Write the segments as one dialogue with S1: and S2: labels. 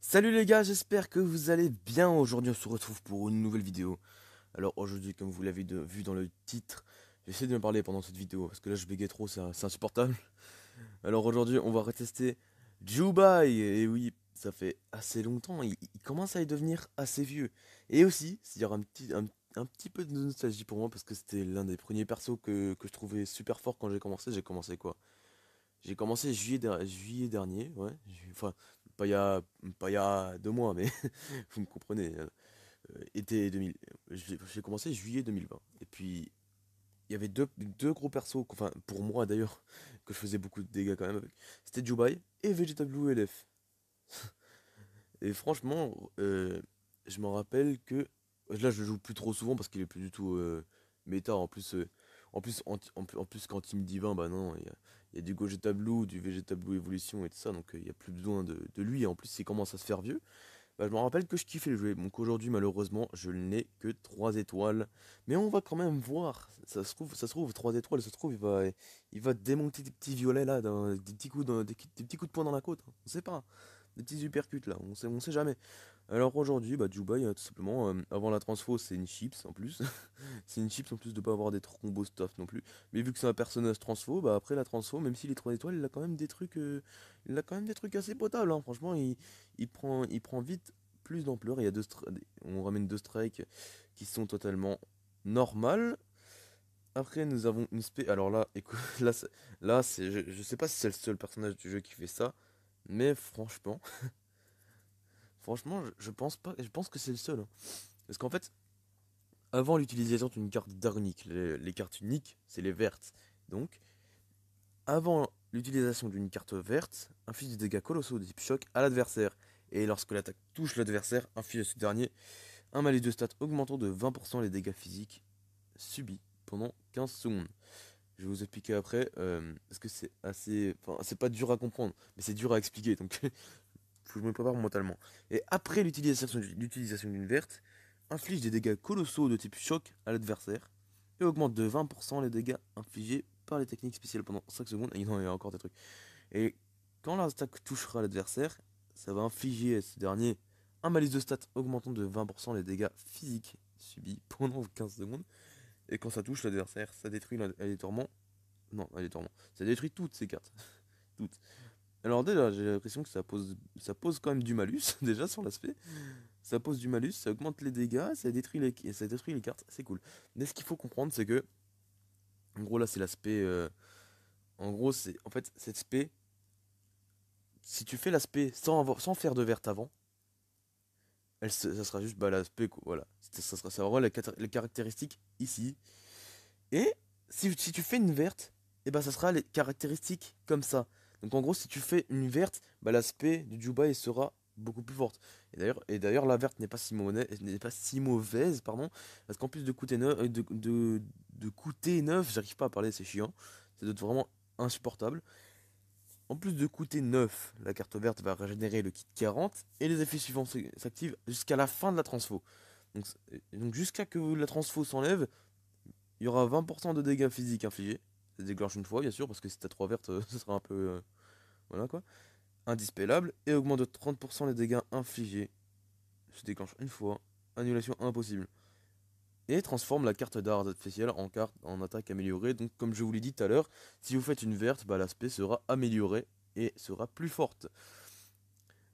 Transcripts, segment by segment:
S1: Salut les gars, j'espère que vous allez bien. Aujourd'hui, on se retrouve pour une nouvelle vidéo. Alors aujourd'hui, comme vous l'avez vu dans le titre, j'essaie de me parler pendant cette vidéo parce que là je bégaye trop, c'est insupportable. Alors aujourd'hui, on va retester Jubai. Et oui, ça fait assez longtemps, il commence à y devenir assez vieux. Et aussi, c'est dire un petit peu de nostalgie pour moi parce que c'était l'un des premiers persos que je trouvais super fort quand j'ai commencé. J'ai commencé quoi? J'ai commencé juillet dernier, ouais. Enfin, pas il y a 2 mois, mais vous me comprenez. Été 2000. J'ai commencé juillet 2020. Et puis, il y avait deux gros persos, enfin, pour moi d'ailleurs, que je faisais beaucoup de dégâts quand même avec. C'était Jubai et Vegetable Blue LF. Et franchement, je me rappelle que. Là, je le joue plus trop souvent parce qu'il est plus du tout méta. En plus, quand Team Divin, bah non, il y a du Gogeta Blue, du Vegeta Blue Evolution et tout ça, donc il n'y a plus besoin de lui. Et en plus, il commence à se faire vieux. Bah, je me rappelle que je kiffais le jeu. Donc aujourd'hui, malheureusement, je n'ai que 3 étoiles. Mais on va quand même voir. Ça se trouve 3 étoiles, ça se trouve, il va démonter des petits violets là, des petits des petits coups de poing dans la côte, hein. On sait pas. Des petits uppercuts là, on sait jamais. Alors aujourd'hui, bah Dubaï, tout simplement, avant la transfo, c'est une chips en plus. C'est une chips en plus de pas avoir des combos stuff non plus. Mais vu que c'est un personnage transfo, bah après la transfo, même s'il est 3 étoiles, il a quand même des trucs assez potables, hein. Franchement, il prend vite plus d'ampleur. Il y a on ramène 2 strikes qui sont totalement normales. Après, nous avons une spé. Alors là, écoute, je sais pas si c'est le seul personnage du jeu qui fait ça, mais franchement, je pense pas, je pense que c'est le seul, hein. Parce qu'en fait, avant l'utilisation d'une carte d'art unique, les cartes uniques, c'est les vertes. Donc, avant l'utilisation d'une carte verte, inflige des dégâts colossaux de type choc à l'adversaire. Et lorsque l'attaque touche l'adversaire, inflige à ce dernier un malus de stats augmentant de 20% les dégâts physiques subis pendant 15 secondes. Je vais vous expliquer après, parce que c'est assez. Enfin, c'est pas dur à comprendre, mais c'est dur à expliquer, donc faut que je me prépare mentalement. Et après l'utilisation d'une verte, inflige des dégâts colossaux de type choc à l'adversaire et augmente de 20% les dégâts infligés par les techniques spéciales pendant 5 secondes. Et non, il y a encore des trucs. Et quand l'attaque touchera l'adversaire, ça va infliger à ce dernier un malus de stats augmentant de 20% les dégâts physiques subis pendant 15 secondes. Et quand ça touche l'adversaire, ça détruit les torments. Non, les torments. Ça détruit toutes ces cartes. Toutes. Alors déjà, j'ai l'impression que ça pose quand même du malus, déjà sur l'aspect. Ça pose du malus, ça augmente les dégâts, ça détruit les cartes, c'est cool. Mais ce qu'il faut comprendre, c'est que, en gros, là, c'est l'aspect. En gros, en fait, cet aspect, si tu fais l'aspect sans faire de verte avant, ça sera juste bah, l'aspect, quoi, voilà. Ça aura les caractéristiques ici. Et si tu fais une verte, et bah ça sera les caractéristiques comme ça. Donc en gros, si tu fais une verte, bah l'aspect du Dubaï sera beaucoup plus forte. Et d'ailleurs, la verte n'est pas si mauvaise, pardon, parce qu'en plus de coûter neuf, de coûter neuf, j'arrive pas à parler, c'est chiant. Ça doit être vraiment insupportable. En plus de coûter 9, la carte verte va régénérer le kit 40 et les effets suivants s'activent jusqu'à la fin de la transfo. Donc jusqu'à que la transfo s'enlève, il y aura 20% de dégâts physiques infligés. Ça se déclenche une fois, bien sûr, parce que si t'as 3 vertes, ce sera un peu. Voilà quoi. Indispellable. Et augmente de 30% les dégâts infligés. Se déclenche une fois. Annulation impossible. Et transforme la carte d'art spéciale en carte en attaque améliorée. Donc, comme je vous l'ai dit tout à l'heure, si vous faites une verte, bah, l'aspect sera amélioré et sera plus forte.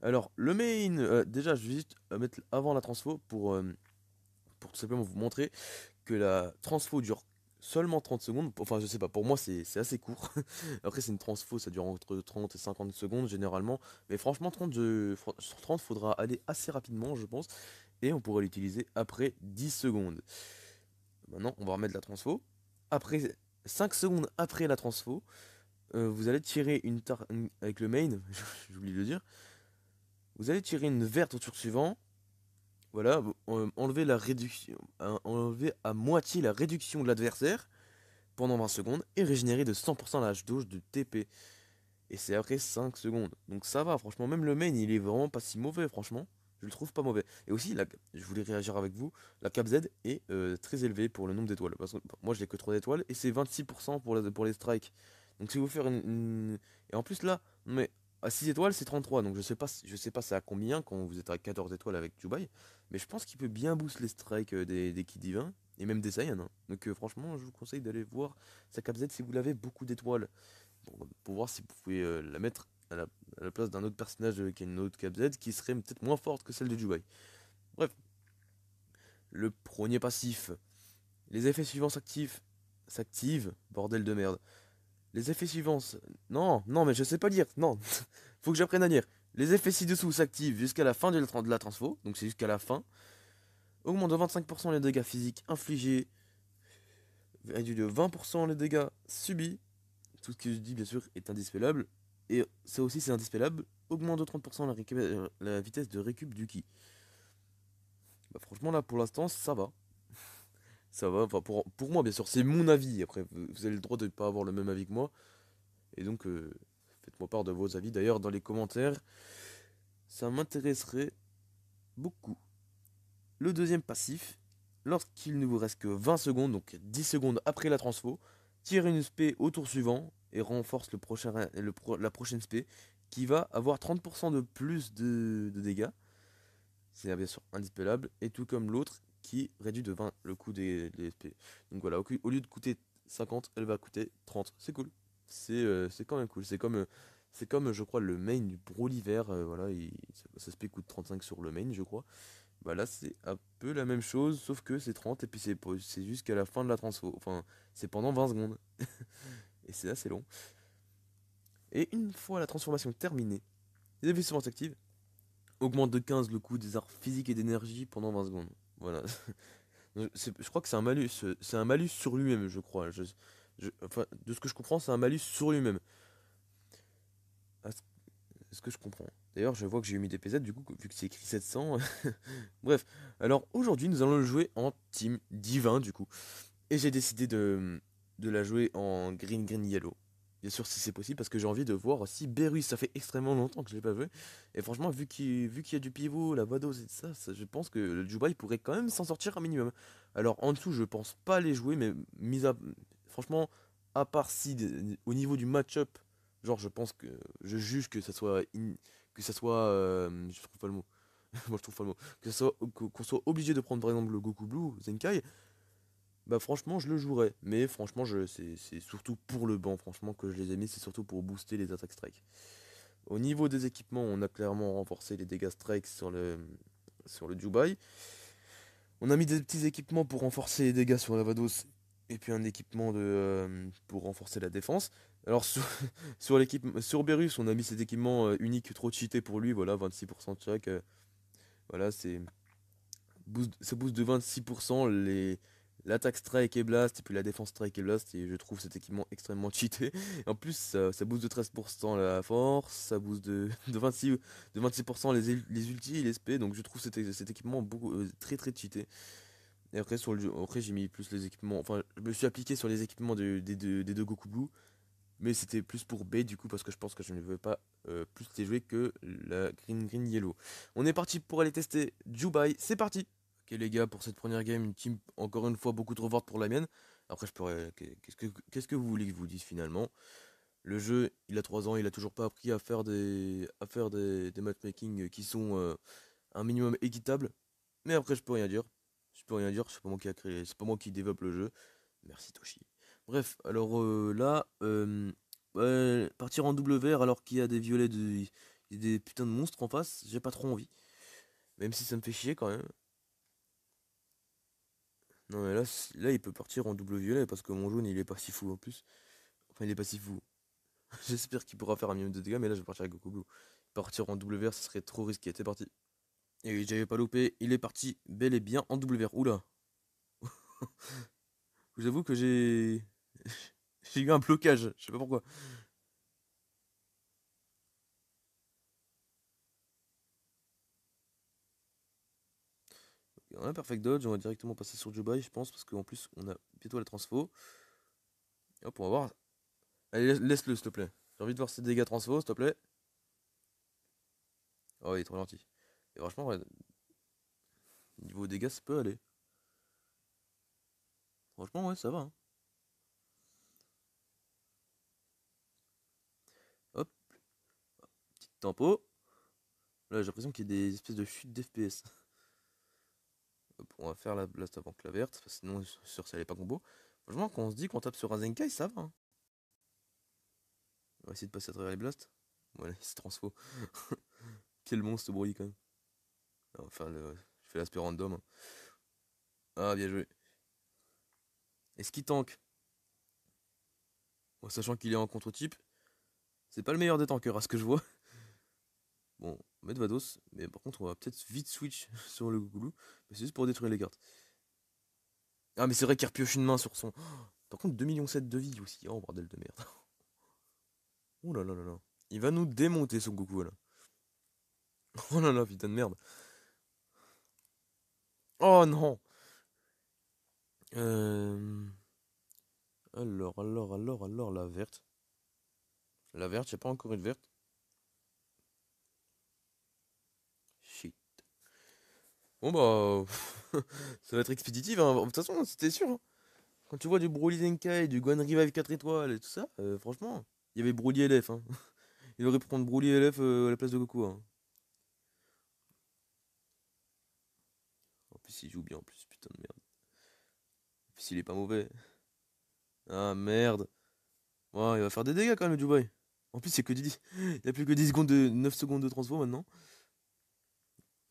S1: Alors, le main, déjà, je vais juste mettre avant la transfo pour tout simplement vous montrer que la transfo dure seulement 30 secondes. Enfin, je sais pas, pour moi c'est assez court. Après, c'est une transfo, ça dure entre 30 et 50 secondes généralement. Mais franchement, sur 30, faudra aller assez rapidement, je pense. Et on pourrait l'utiliser après 10 secondes. Maintenant, on va remettre la transfo. Après 5 secondes après la transfo, vous allez tirer avec le main, j'oublie de le dire. Vous allez tirer une verte au tour suivant. Voilà, enlever la réduction, enlever à moitié la réduction de l'adversaire pendant 20 secondes et régénérer de 100% la hache gauche de TP. Et c'est après 5 secondes. Donc ça va, franchement, même le main, il est vraiment pas si mauvais, franchement. Je le trouve pas mauvais. Et aussi, je voulais réagir avec vous, la cap Z est très élevée pour le nombre d'étoiles. Parce que moi, j'ai que 3 étoiles et c'est 26% pour les strikes. Donc si vous faire Et en plus là, mais À 6 étoiles, c'est 33. Donc je sais pas c'est à combien quand vous êtes à 14 étoiles avec Dubaï. Mais je pense qu'il peut bien boost les strikes des Ki divins. Et même des Saiyans, hein. Donc franchement, je vous conseille d'aller voir sa cap Z si vous l'avez beaucoup d'étoiles. Pour voir si vous pouvez la mettre à la place d'un autre personnage qui a une autre cap Z qui serait peut-être moins forte que celle de Dubaï. Bref, le premier passif. Les effets suivants s'activent. Bordel de merde. Les effets suivants. Non, non, mais je sais pas lire. Non, faut que j'apprenne à lire. Les effets ci-dessous s'activent jusqu'à la fin de la transfo. Donc c'est jusqu'à la fin. Augmente de 25% les dégâts physiques infligés. Réduit de 20% les dégâts subis. Tout ce que je dis, bien sûr, est indispellable. Et ça aussi, c'est indispellable. Augmente de 30% la vitesse de récup du ki. Bah, franchement, là, pour l'instant, ça va. Ça va. Enfin, pour moi, bien sûr, c'est mon avis. Après, vous avez le droit de ne pas avoir le même avis que moi. Et donc, faites-moi part de vos avis. D'ailleurs, dans les commentaires, ça m'intéresserait beaucoup. Le deuxième passif, lorsqu'il ne vous reste que 20 secondes, donc 10 secondes après la transfo, tire une spé au tour suivant et renforce la prochaine spé qui va avoir 30% de plus de dégâts. C'est bien sûr indispellable. Et tout comme l'autre qui réduit de 20 le coût des SP. Donc voilà, au lieu de coûter 50, elle va coûter 30. C'est cool. C'est quand même cool. C'est comme je crois le main du Broliver. Voilà, ça SP coûte 35 sur le main, je crois. Bah là c'est un peu la même chose, sauf que c'est 30 et puis c'est jusqu'à la fin de la transfo. Enfin, c'est pendant 20 secondes. Et c'est assez long. Et une fois la transformation terminée, les effets suivants s'activent. Augmente de 15 le coût des arts physiques et d'énergie pendant 20 secondes. Voilà. Je crois que c'est un malus. C'est un malus sur lui-même, je crois. Enfin, de ce que je comprends, c'est un malus sur lui-même. Est-ce que je comprends? D'ailleurs, je vois que j'ai mis des PZ, du coup, vu que c'est écrit 700. Bref. Alors, aujourd'hui, nous allons le jouer en team divin, du coup. Et j'ai décidé de la jouer en green, green, yellow. Bien sûr, si c'est possible, parce que j'ai envie de voir aussi Berus. Ça fait extrêmement longtemps que je l'ai pas vu. Et franchement, vu qu'il y a du pivot, la Vados et je pense que le Dubaï pourrait quand même s'en sortir un minimum. Alors, en dessous, je pense pas les jouer, mais franchement, à part si au niveau du match-up, genre, je pense que je juge que ça soit, je trouve pas le mot. Moi, je trouve pas le mot. Qu'on soit obligé de prendre par exemple le Goku Blue, Zenkai. Bah franchement je le jouerais, mais franchement c'est surtout pour le banc franchement que je les ai mis, c'est surtout pour booster les attaques strike. Au niveau des équipements, on a clairement renforcé les dégâts strike sur le Dubai. On a mis des petits équipements pour renforcer les dégâts sur la Vados et puis un équipement pour renforcer la défense. Alors sur Berus, on a mis cet équipement unique trop cheaté pour lui, voilà 26% de chaque. Voilà, ça booste de 26% l'attaque strike et blast, et puis la défense strike et blast, et je trouve cet équipement extrêmement cheaté. En plus, ça booste de 13% la force, ça booste de 26% les ultis et les SP, donc je trouve cet équipement très très cheaté. Et après, après j'ai mis plus les équipements, enfin, je me suis appliqué sur les équipements des deux Goku Blue, mais c'était plus pour B du coup, parce que je pense que je ne veux pas plus les jouer que la Green Green Yellow. On est parti pour aller tester Dubai, c'est parti! Ok les gars, pour cette première game, une team encore une fois beaucoup trop forte pour la mienne. Après je pourrais. Qu'est-ce que vous voulez que je vous dise finalement? Le jeu, il a 3 ans, il a toujours pas appris à faire des matchmaking qui sont un minimum équitables. Mais après je peux rien dire. Je peux rien dire, c'est pas moi qui a créé, c'est pas moi qui développe le jeu. Merci Toshi. Bref, alors là, ouais, partir en double vert alors qu'il y a des violets il y a des putains de monstres en face, j'ai pas trop envie. Même si ça me fait chier quand même. Non mais là, là il peut partir en double violet parce que mon jaune il est pas si fou en plus. Enfin il est pas si fou. J'espère qu'il pourra faire un minimum de dégâts mais là je vais partir avec Goku Blue. Partir en double vert ce serait trop risqué, c'est parti. Et oui, j'avais pas loupé, il est parti bel et bien en double vert. Oula. Vous avoue que j'ai eu un blocage, je sais pas pourquoi. On a un perfect dodge, on va directement passer sur Dubai je pense parce qu'en plus on a bientôt la transfo. Hop on va voir. Allez laisse-le s'il te plaît. J'ai envie de voir ses dégâts transfo s'il te plaît. Oh il est trop gentil. Et franchement ouais, niveau dégâts ça peut aller. Franchement ouais ça va, hein. Hop, tempo. Là, j'ai l'impression qu'il y a des espèces de chutes d'FPS. Hop, on va faire la blast avant que la verte, parce que sinon, je suis sûr que ça allait pas combo. Franchement, quand on se dit qu'on tape sur un Zenkai, ça va. Hein. On va essayer de passer à travers les blasts. Voilà, il se transfo. Quel monstre ce bruit quand même. Enfin, je fais l'aspect random. Hein. Ah, bien joué. Est-ce qu'il tank? Bon, sachant qu'il est en contre-type, c'est pas le meilleur des tankers à ce que je vois. Bon, on va mettre Vados, mais par contre, on va peut-être vite switch sur le Gouloulou. Mais c'est juste pour détruire les cartes. Ah, mais c'est vrai qu'il repioche une main sur son. Par contre, 2,7 millions de vie aussi. Oh, bordel de merde. Oh là là là là. Il va nous démonter son Goku là. Oh là là, putain de merde. Oh non. Euh... Alors, la verte. La verte, j'ai pas encore une verte. Shit. Bon bah, ça va être expéditif, hein. De toute façon, c'était sûr. Hein. Quand tu vois du Broly Zenkai, du Gohan Revive 4 étoiles et tout ça, franchement, il y avait Broly LF. Hein. Il aurait pu prendre Broly LF à la place de Goku. Hein. En plus, il joue bien en plus, putain de merde. En plus, il est pas mauvais. Ah merde. Ouais, il va faire des dégâts quand même, le Dubai. En plus, c'est que 10. Il n'y a plus que 10 secondes 9 secondes de transfo maintenant.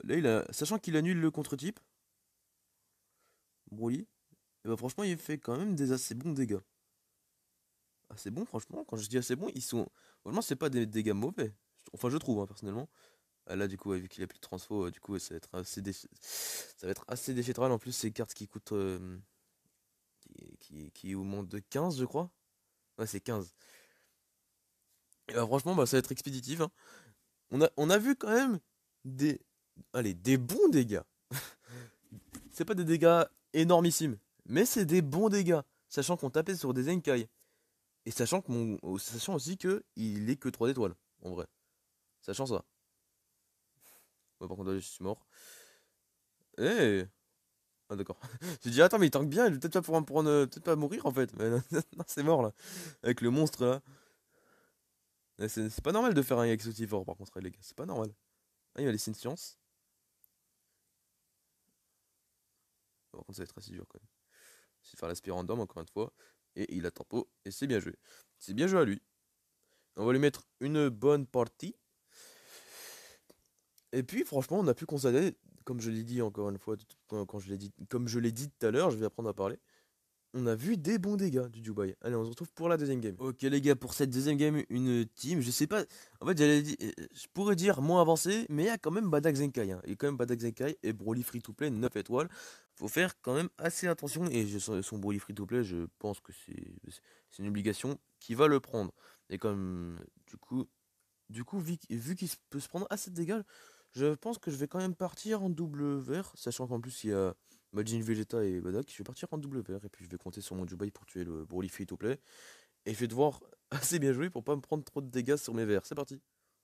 S1: Là, sachant qu'il annule le contre-type, Broly, et bah franchement, il fait quand même des assez bons dégâts. Assez bons, franchement. Quand je dis assez bons, ils sont. Franchement, c'est pas des dégâts mauvais. Enfin, je trouve, hein, personnellement. Ah, là, du coup, ouais, vu qu'il a plus de transfo, du coup, ça va être assez, ça va être assez déchetral. En plus, c'est une carte qui coûte. Qui augmente de 15, je crois. Ouais, c'est 15. Et bah, franchement, bah, ça va être expéditif. Hein. On a vu quand même des. Allez, des bons dégâts. C'est pas des dégâts énormissimes, mais c'est des bons dégâts. Sachant qu'on tapait sur des Zenkai. Et sachant aussi que il est que 3 étoiles, en vrai. Sachant ça. Ouais, par contre, là, je suis mort. Eh Ah, d'accord. J'ai dit, attends, mais il tank bien, il va peut-être pas pouvoir me prendre. Peut-être pas mourir en fait. Mais non, non, c'est mort là. Avec le monstre là. C'est pas normal de faire un Yax aussi fort par contre, les gars. C'est pas normal. Ah, il m'a laissé une science. Par contre, ça va être assez dur quand même. C'est de faire l'aspect random encore une fois. Et il a tempo. Et c'est bien joué. C'est bien joué à lui. On va lui mettre une bonne partie. Et puis franchement, on a pu constater, comme je l'ai dit encore une fois, quand je l'ai dit, comme je l'ai dit tout à l'heure, je vais apprendre à parler. On a vu des bons dégâts du Dubai. Allez, on se retrouve pour la deuxième game. Ok les gars, pour cette deuxième game, une team, je sais pas. En fait, je pourrais dire moins avancé, mais il y a quand même Badak Zenkai. Hein. Il y a quand même Badak Zenkai et Broly Free to Play 9 étoiles. Faut faire quand même assez attention. Et son Broly Free to Play, je pense que c'est une obligation qui va le prendre. Et comme du coup, vu qu'il peut se prendre assez de dégâts, je pense que je vais quand même partir en double vert, sachant qu'en plus il y a Majin Vegeta et Badak. Je vais partir en double vert et puis je vais compter sur mon Dubai pour tuer le Broly free to play. Et je vais devoir assez bien jouer pour pas me prendre trop de dégâts sur mes verts. C'est parti.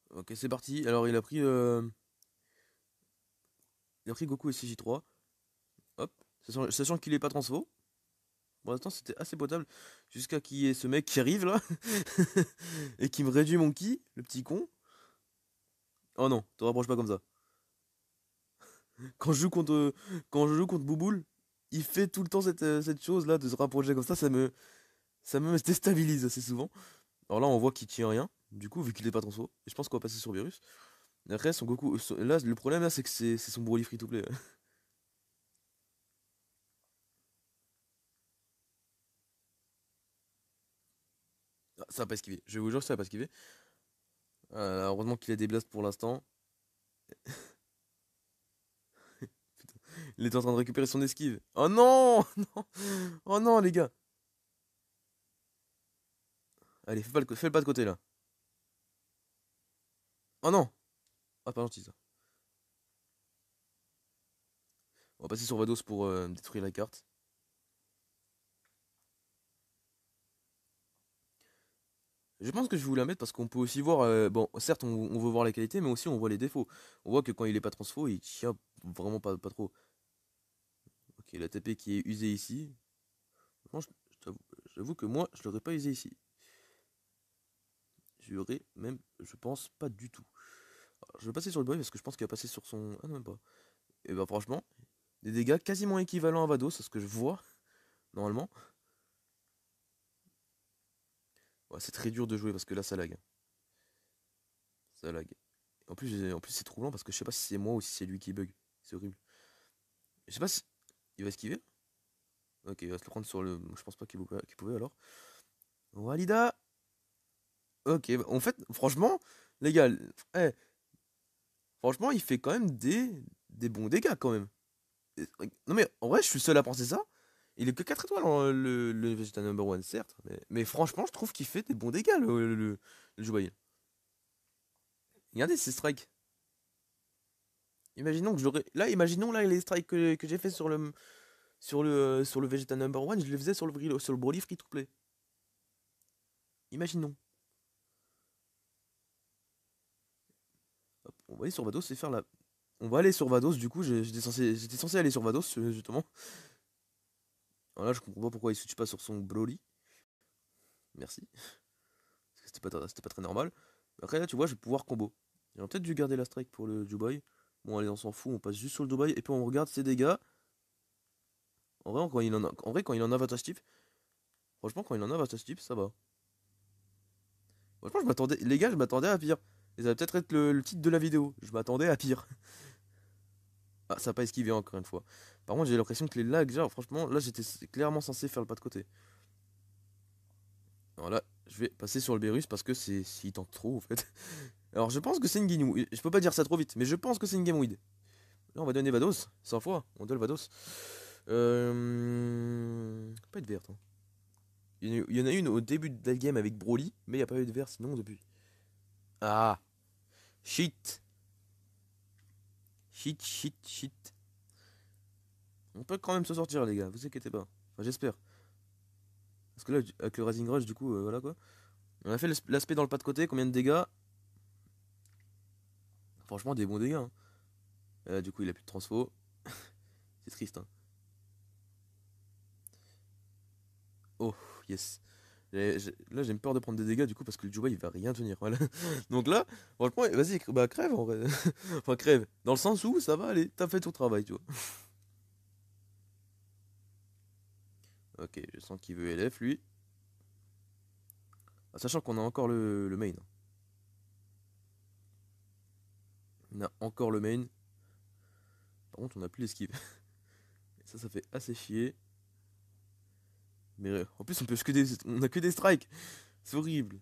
S1: Ok, c'est parti. Alors il a pris Goku SCJ3. Hop. Sachant qu'il est pas transfo. Pour l'instant c'était assez potable. Jusqu'à qu'il y ait ce mec qui arrive là. et qui me réduit mon ki, le petit con. Oh non, te rapproche pas comme ça. Quand je joue contre, quand je joue contre Bouboule, il fait tout le temps cette chose-là de se rapprocher comme ça me déstabilise assez souvent. Alors là, on voit qu'il tient rien, du coup, vu qu'il est pas transfo. Et je pense qu'on va passer sur Virus. Et après, son Goku. Là, le problème, là, c'est que c'est son Broly free to play. Ah, ça va pas esquiver. Je vous jure, ça va pas esquiver. Heureusement qu'il a des blasts pour l'instant. Putain, il est en train de récupérer son esquive. Oh non! Non! Oh non, les gars! Allez, fais le pas de côté là. Oh non! Ah, pas gentil ça. On va passer sur Vados pour détruire la carte. Je pense que je vais vous la mettre parce qu'on peut aussi voir. Bon, certes, on veut voir la qualité, mais aussi on voit les défauts. On voit que quand il est pas transfo, il tient vraiment pas trop. Ok, la TP qui est usée ici. Franchement, j'avoue que moi, je l'aurais pas usé ici. Je l'aurais même, je pense, pas du tout. Alors, je vais passer sur le boy parce que je pense qu'il va passer sur son... Ah non, même pas. Et bah franchement, des dégâts quasiment équivalents à Vados, c'est ce que je vois, normalement. Ouais, c'est très dur de jouer parce que là, ça lag. Ça lag. En plus c'est troublant parce que je sais pas si c'est moi ou si c'est lui qui bug. C'est horrible. Je sais pas si... Il va esquiver? Ok, il va se le prendre sur le... Je pense pas qu'il pouvait alors. Walida! Ok, bah, en fait, franchement, les gars, eh, franchement, il fait quand même des bons dégâts quand même. Non mais en vrai, je suis seul à penser ça. Il est que 4 étoiles, hein, le Vegeta Number One, certes. Mais franchement, je trouve qu'il fait des bons dégâts, le Jubail. Regardez ces strikes. Imaginons que j'aurais. Là, imaginons là les strikes que j'ai fait sur le Vegeta Number One, je les faisais sur le Broly Free to Play. Imaginons. Hop, on va aller sur Vados et faire la. On va aller sur Vados, du coup, j'étais censé aller sur Vados, justement. Alors là, je comprends pas pourquoi il switch pas sur son Broly. Merci. Parce que c'était pas très normal. Après, là, tu vois, je vais pouvoir combo. J'aurais peut-être dû garder la strike pour le Dubai. Bon, allez, on s'en fout, on passe juste sur le Dubai et puis on regarde ses dégâts. En vrai, quand il en a Vatos type, franchement, quand il en a Vatos type, ça va. Franchement, les gars, je m'attendais à pire. Et ça va peut-être être le titre de la vidéo. Je m'attendais à pire. Ah, ça n'a pas esquivé encore une fois. Par contre, j'ai l'impression que les lags, genre, franchement, là, j'étais clairement censé faire le pas de côté. Alors là, je vais passer sur le Berus parce que s'il tente trop, en fait. Alors, je pense que c'est une game win. Je peux pas dire ça trop vite, mais je pense que c'est une game win. Là, on va donner Vados, 100 fois. On donne Vados. Pas eu de verte. Hein. Il y en a une au début de la game avec Broly, mais il n'y a pas eu de vert sinon depuis. Ah, shit. Shit, shit, shit. On peut quand même se sortir, les gars, vous inquiétez pas. Enfin, j'espère. Parce que là, avec le Rising Rush, du coup, voilà quoi. On a fait l'aspect dans le pas de côté, combien de dégâts? Franchement, des bons dégâts. Hein. Du coup, il a plus de transfo. C'est triste. Hein. Oh, yes. Là, j'ai peur de prendre des dégâts du coup parce que le Juba il va rien tenir. Voilà. Donc là, franchement, vas-y, bah crève en vrai. Enfin, crève. Dans le sens où ça va aller, t'as fait ton travail, tu vois. Ok, je sens qu'il veut LF lui. Ah, sachant qu'on a encore le main. On a encore le main. Par contre, on a plus l'esquive. Et ça fait assez chier. Mais en plus, on a que des strikes. C'est horrible.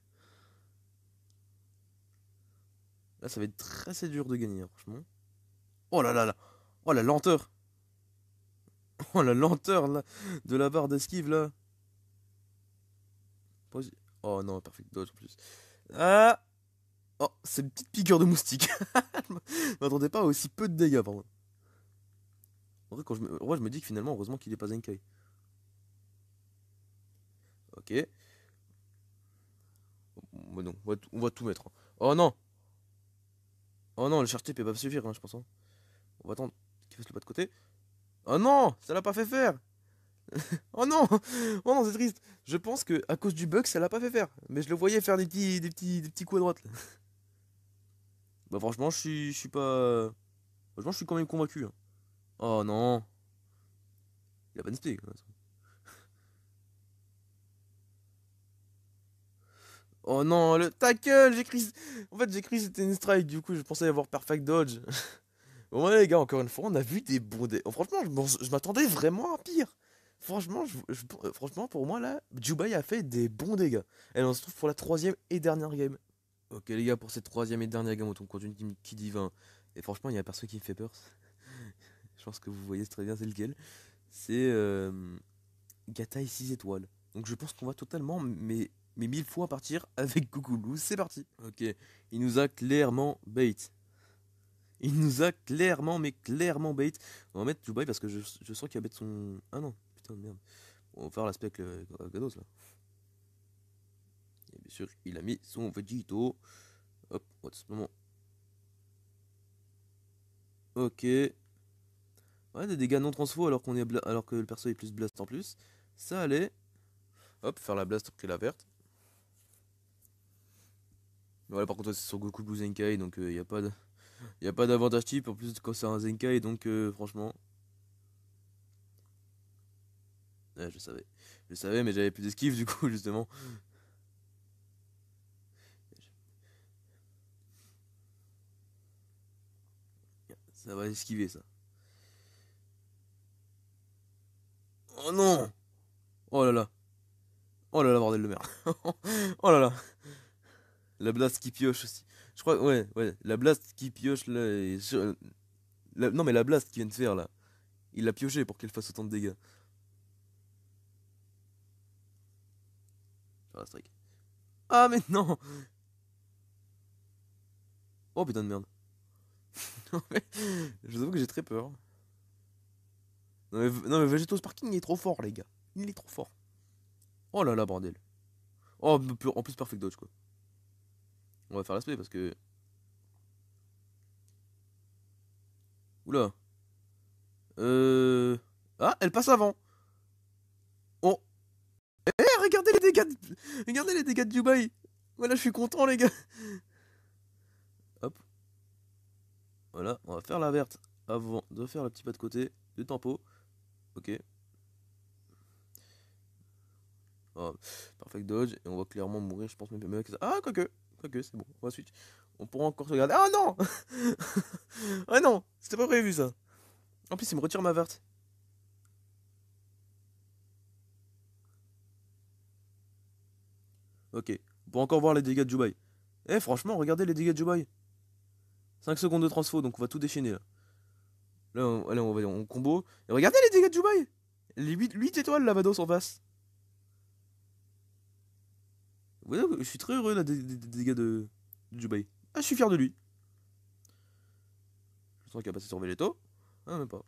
S1: Là, ça va être très assez dur de gagner, hein, franchement. Oh là là là. Oh la lenteur. Oh la lenteur là, de la barre d'esquive là. Oh non, perfect dodge en plus. Ah. Oh, c'est une petite piqûre de moustique. Je m'attendais pas à aussi peu de dégâts, par contre. En vrai, en vrai, je me dis que finalement, heureusement qu'il est pas Zenkai. Ok. Bon, non, on va tout mettre. Hein. Oh non! Oh non, le charge tape peut pas suffire, hein, je pense. Hein. On va attendre qu'il fasse le pas de côté. Oh non! Ça l'a pas fait faire! Oh non! Oh non, c'est triste! Je pense que à cause du bug, ça l'a pas fait faire. Mais je le voyais faire des petits coups à droite. Là. Bah, franchement, je suis pas. Franchement, je suis quand même convaincu. Hein. Oh non! Il a pas de spé. Oh non, le tackle, j'ai cru. En fait, j'ai cru que c'était une strike, du coup, je pensais avoir perfect dodge. Bon, ouais, les gars, encore une fois, on a vu des bons. Franchement, je m'attendais vraiment à pire. Franchement, franchement, pour moi, là, Dubai a fait des bons dégâts. Et on se trouve pour la troisième et dernière game. Ok, les gars, pour cette troisième et dernière game, on tombe contre une team qui divin. Et franchement, il y a personne qui me fait peur. Je pense que vous voyez très bien c'est lequel. C'est Gatai 6 étoiles. Donc je pense qu'on va totalement, mais 1000 fois partir avec Coucoulou. C'est parti. Ok, il nous a clairement bait. Il nous a clairement, mais clairement bait. On va mettre Dubai parce que je sens qu'il va mettre son. Ah non, putain de merde. On va faire l'aspect avec le Gados là. Et bien sûr, il a mis son Vegito. Hop, à ce moment. Ok. Ouais, des dégâts non transfo alors que le perso est plus blast en plus. Ça allait. Hop, faire la blast après la verte. Voilà, par contre, c'est sur Goku Blue Zenkai, donc il n'y a pas de. Il n'y a pas d'avantage type, en plus quand c'est un Zenkai, donc franchement... Ouais, je savais. Je savais, mais j'avais plus d'esquive du coup, justement. Ça va esquiver, ça. Oh non! Oh là là! Oh là là, bordel de merde! Oh là là! La blast qui pioche aussi. Je crois, ouais, ouais, la blast qui pioche là. Non, mais la blast qui vient de faire là. Il l'a pioché pour qu'elle fasse autant de dégâts. Faire la strike. Ah, mais non! Oh putain de merde. Je vous avoue que j'ai très peur. Non, mais Vegeto Sparking il est trop fort, les gars. Il est trop fort. Oh là là, bordel. Oh, en plus, perfect dodge quoi. On va faire l'aspect parce que. Oula. Euh. Ah, elle passe avant. Oh. Eh, regardez les dégâts. Regardez les dégâts de Dubaï. Voilà, je suis content, les gars. Hop. Voilà, on va faire la verte avant de faire le petit pas de côté de tempo. Ok. Oh, perfect dodge. Et on va clairement mourir, je pense même avec ça. Ah, quoique. Quoique, c'est bon. On va switch. On pourra encore se regarder. Ah non! Ah non! C'était pas prévu ça. En plus, il me retire ma verte. Ok. On pourra encore voir les dégâts de Dubaï. Eh, franchement, regardez les dégâts de Dubaï. 5 secondes de transfo, donc on va tout déchaîner là. Là, allez, on va en combo. Et regardez les dégâts de Dubaï! Les 8 étoiles, la Vados en face. Vous voyez, je suis très heureux là des dégâts de Dubaï. Ah, je suis fier de lui. Je sens qu'il va passer sur Vegeto. Ah, même pas.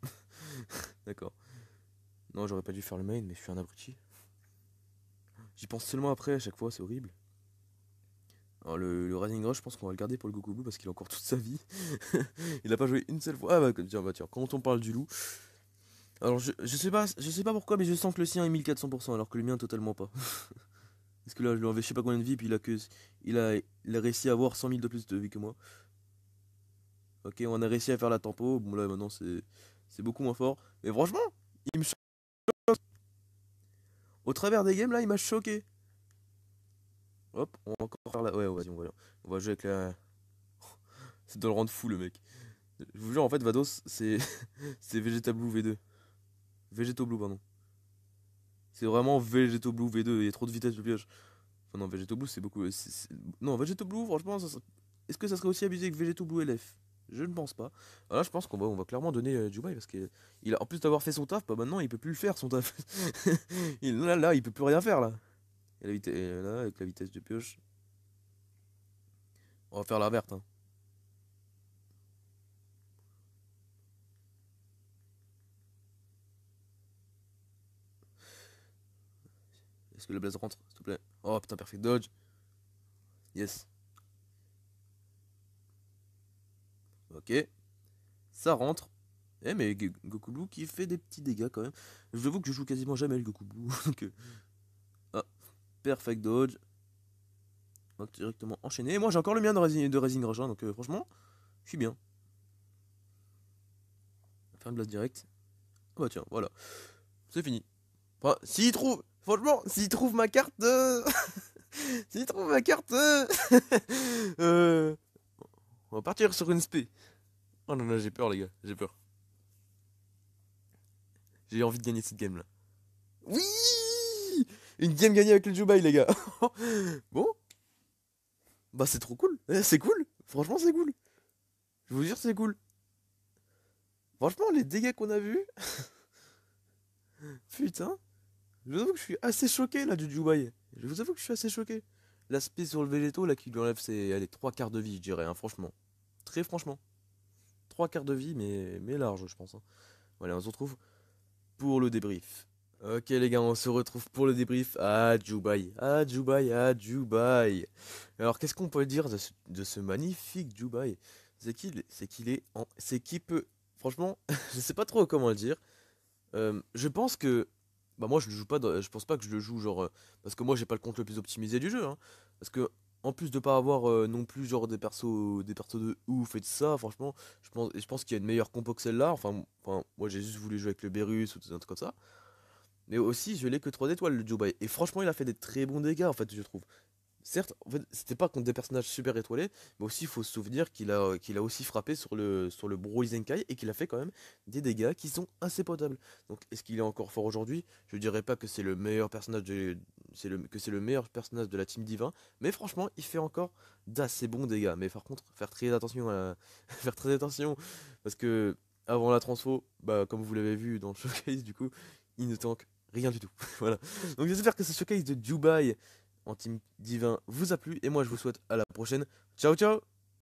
S1: D'accord. Non, j'aurais pas dû faire le main, mais je suis un abruti. J'y pense seulement après, à chaque fois, c'est horrible. Alors, le Rising Rush, je pense qu'on va le garder pour le Goku Blue parce qu'il a encore toute sa vie. Il a pas joué une seule fois. Ah, bah tiens, quand on parle du loup. Alors, je sais pas pourquoi, mais je sens que le sien est 1400%, alors que le mien, totalement pas. Parce que là, je lui enlève je sais pas combien de vie, puis il a réussi à avoir 100 000 de plus de vie que moi. Ok, on a réussi à faire la tempo. Bon, là, maintenant, c'est beaucoup moins fort. Mais franchement, il me choque. Au travers des games, là, il m'a choqué. Hop, on va encore faire la. Ouais, vas-y, on va jouer avec la. C'est dans le rendre fou, le mec. Je vous jure, en fait, Vados, c'est. C'est Vegeta Blue V2. Vegeto Blue, pardon. C'est vraiment Vegeto Blue V2. Il y a trop de vitesse de pioche. Enfin, non, Vegeto Blue, c'est beaucoup. Non, Vegeto Blue, franchement, est-ce que ça serait aussi abusé que Vegeto Blue LF? Je ne pense pas. Alors là, je pense on va clairement donner Dubai parce que en plus d'avoir fait son taf, bah maintenant il peut plus le faire son taf. Là, il peut plus rien faire là. Et là, avec la vitesse de pioche, on va faire la verte, hein. Est-ce que le blaze rentre, s'il te plaît? Oh putain, perfect dodge. Yes. Ok. Ça rentre. Eh, mais Goku Blue qui fait des petits dégâts quand même. Je vous avoue que je joue quasiment jamais le Goku Blue. Donc, ah, perfect dodge. On va directement enchaîner. Et moi, j'ai encore le mien de Rising Rush, hein, donc franchement, je suis bien. On va faire une blast direct. Ah bah tiens, voilà. C'est fini. Enfin, s'il trouve. Franchement, s'il trouve ma carte. S'il trouve ma carte. euh, On va partir sur une spé. Oh non, non, j'ai peur, les gars. J'ai peur. J'ai envie de gagner cette game là. Oui! Une game gagnée avec le Jubai, les gars. Bon, bah c'est trop cool. C'est cool. Franchement, c'est cool. Je vous jure, c'est cool. Franchement, les dégâts qu'on a vus. Putain. Je vous avoue que je suis assez choqué là du Jubai. Je vous avoue que je suis assez choqué. L'aspect sur le Végéto là qui lui enlève ses allez, 3 quarts de vie, je dirais, hein, franchement. Très franchement. 3 quarts de vie, mais large, je pense, hein. Voilà, on se retrouve pour le débrief. Ok les gars, on se retrouve pour le débrief à Dubaï. À Dubaï, à Dubaï. Alors qu'est-ce qu'on peut dire de ce magnifique Dubaï? C'est qu'il peut. Franchement, je sais pas trop comment le dire. Je pense que. Bah moi je le joue pas. Je pense pas que je le joue genre. Parce que moi j'ai pas le compte le plus optimisé du jeu, hein. Parce que En plus de pas avoir non plus genre des persos de ouf et de ça, franchement, je pense qu'il y a une meilleure compo que celle-là. Enfin, moi j'ai juste voulu jouer avec le Berus ou un truc comme ça. Mais aussi, je l'ai que 3 étoiles le Jubai. Et franchement, il a fait des très bons dégâts en fait, je trouve. Certes, en fait, c'était pas contre des personnages super étoilés, mais aussi il faut se souvenir qu'il a aussi frappé sur le Broly Zenkai et qu'il a fait quand même des dégâts qui sont assez potables. Donc est-ce qu'il est encore fort aujourd'hui? Je dirais pas que c'est le meilleur personnage que c'est le meilleur personnage de la team Divin, mais franchement, il fait encore d'assez bons dégâts. Mais par contre, faire très attention faire très attention parce que avant la transfo, bah comme vous l'avez vu dans le showcase du coup, il ne tank rien du tout. Voilà. Donc j'espère que ce showcase de Dubai en team divin vous a plu et moi je vous souhaite à la prochaine. Ciao ciao.